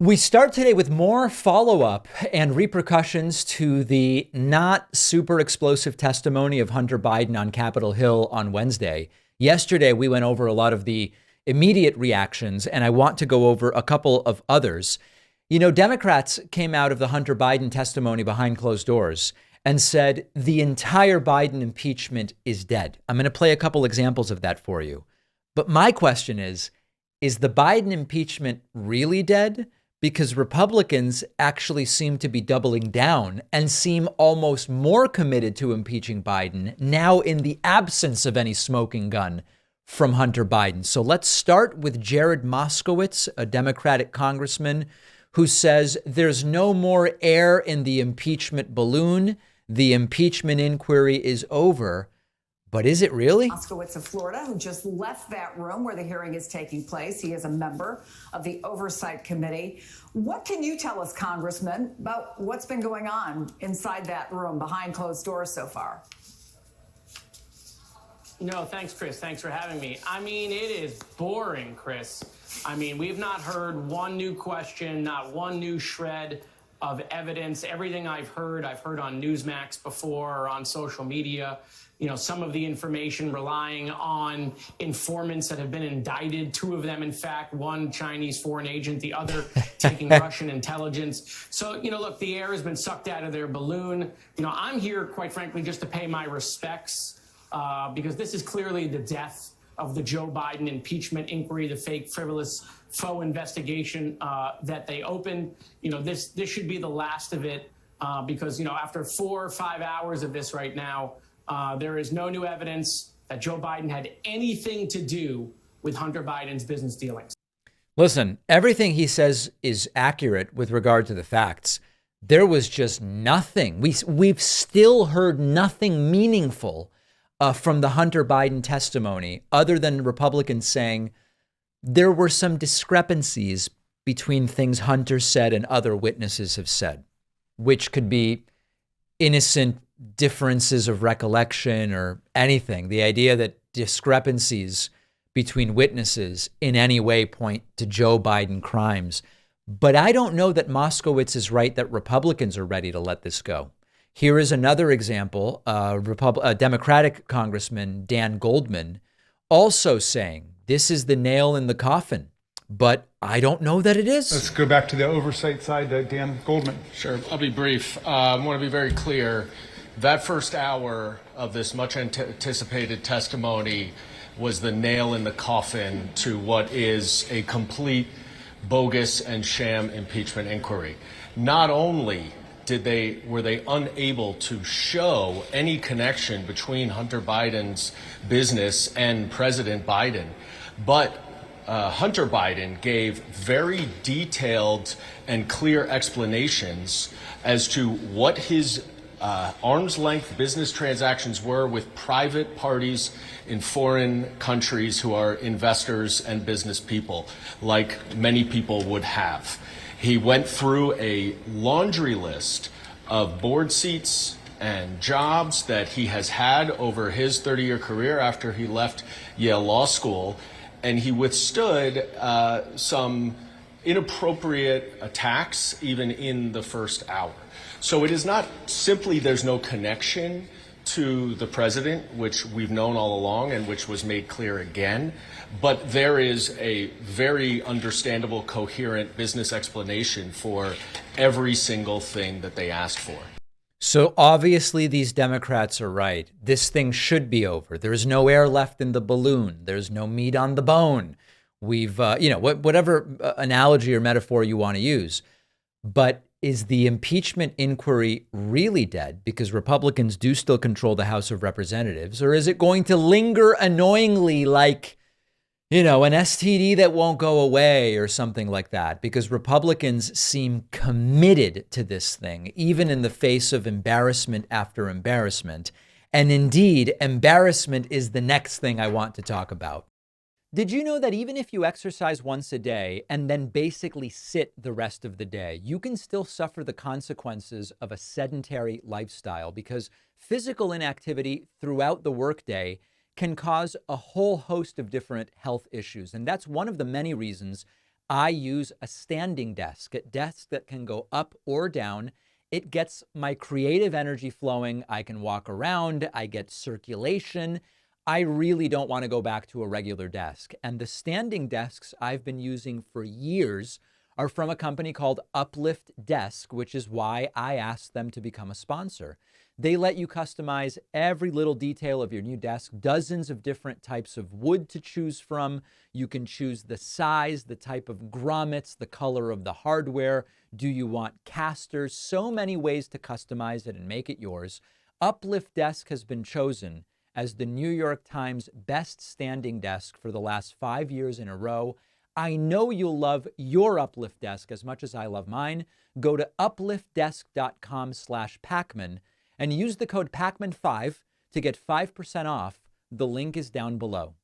We start today with more follow-up and repercussions to the not super explosive testimony of Hunter Biden on Capitol Hill on Wednesday. Yesterday, we went over a lot of the immediate reactions, and I want to go over a couple of others. You know, Democrats came out of the Hunter Biden testimony behind closed doors and said the entire Biden impeachment is dead. I'm going to play a couple examples of that for you. But my question is the Biden impeachment really dead? Because Republicans actually seem to be doubling down and seem almost more committed to impeaching Biden now in the absence of any smoking gun from Hunter Biden. So let's start with Jared Moskowitz, a Democratic congressman who says there's no more air in the impeachment balloon. The impeachment inquiry is over. But is it really? Moskowitz of Florida, who just left that room where the hearing is taking place. He is a member of the Oversight Committee. What can you tell us, Congressman, about what's been going on inside that room behind closed doors so far? No, thanks, Chris. Thanks for having me. I mean, it is boring, Chris. I mean, we've not heard one new question, not one new shred of evidence. Everything I've heard on Newsmax before or on social media. You know, some of the information relying on informants that have been indicted, two of them, in fact, one Chinese foreign agent, the other taking Russian intelligence. So, you know, look, the air has been sucked out of their balloon. You know, I'm here, quite frankly, just to pay my respects because this is clearly the death of the Joe Biden impeachment inquiry, the fake, frivolous, faux investigation that they opened. You know, this should be the last of it because, you know, after 4 or 5 hours of this right now, there is no new evidence that Joe Biden had anything to do with Hunter Biden's business dealings. Listen, everything he says is accurate with regard to the facts. There was just nothing. We've still heard nothing meaningful from the Hunter Biden testimony other than Republicans saying there were some discrepancies between things Hunter said and other witnesses have said, which could be innocent differences of recollection or anything. The idea that discrepancies between witnesses in any way point to Joe Biden crimes. But I don't know that Moskowitz is right that Republicans are ready to let this go. Here is another example. Democratic Congressman Dan Goldman also saying this is the nail in the coffin. But I don't know that it is. Let's go back to the oversight side, Dan Goldman. Sure, I'll be brief. I want to be very clear. That first hour of this much anticipated testimony was the nail in the coffin to what is a complete bogus and sham impeachment inquiry. Not only were they unable to show any connection between Hunter Biden's business and President Biden, but Hunter Biden gave very detailed and clear explanations as to what his arm's length business transactions were with private parties in foreign countries who are investors and business people, like many people would have. He went through a laundry list of board seats and jobs that he has had over his 30-year career after he left Yale Law School, and he withstood some inappropriate attacks even in the first hour. So it is not simply there's no connection to the president, which we've known all along and which was made clear again, but there is a very understandable, coherent business explanation for every single thing that they asked for. So obviously these Democrats are right. This thing should be over. There's no air left in the balloon. There's no meat on the bone. We've, whatever analogy or metaphor you want to use. But is the impeachment inquiry really dead because Republicans do still control the House of Representatives? Or is it going to linger annoyingly like, an STD that won't go away or something like that? Because Republicans seem committed to this thing, even in the face of embarrassment after embarrassment. And indeed, embarrassment is the next thing I want to talk about. Did you know that even if you exercise once a day and then basically sit the rest of the day, you can still suffer the consequences of a sedentary lifestyle? Because physical inactivity throughout the workday can cause a whole host of different health issues. And that's one of the many reasons I use a standing desk, a desk that can go up or down. It gets my creative energy flowing. I can walk around. I get circulation. I really don't want to go back to a regular desk. And the standing desks I've been using for years are from a company called Uplift Desk, which is why I asked them to become a sponsor. They let you customize every little detail of your new desk, dozens of different types of wood to choose from. You can choose the size, the type of grommets, the color of the hardware. Do you want casters? So many ways to customize it and make it yours. Uplift Desk has been chosen as the New York Times best standing desk for the last 5 years in a row. I know you'll love your Uplift Desk as much as I love mine. Go to upliftdesk.com/Pacman and use the code Pacman5 to get 5% off. The link is down below.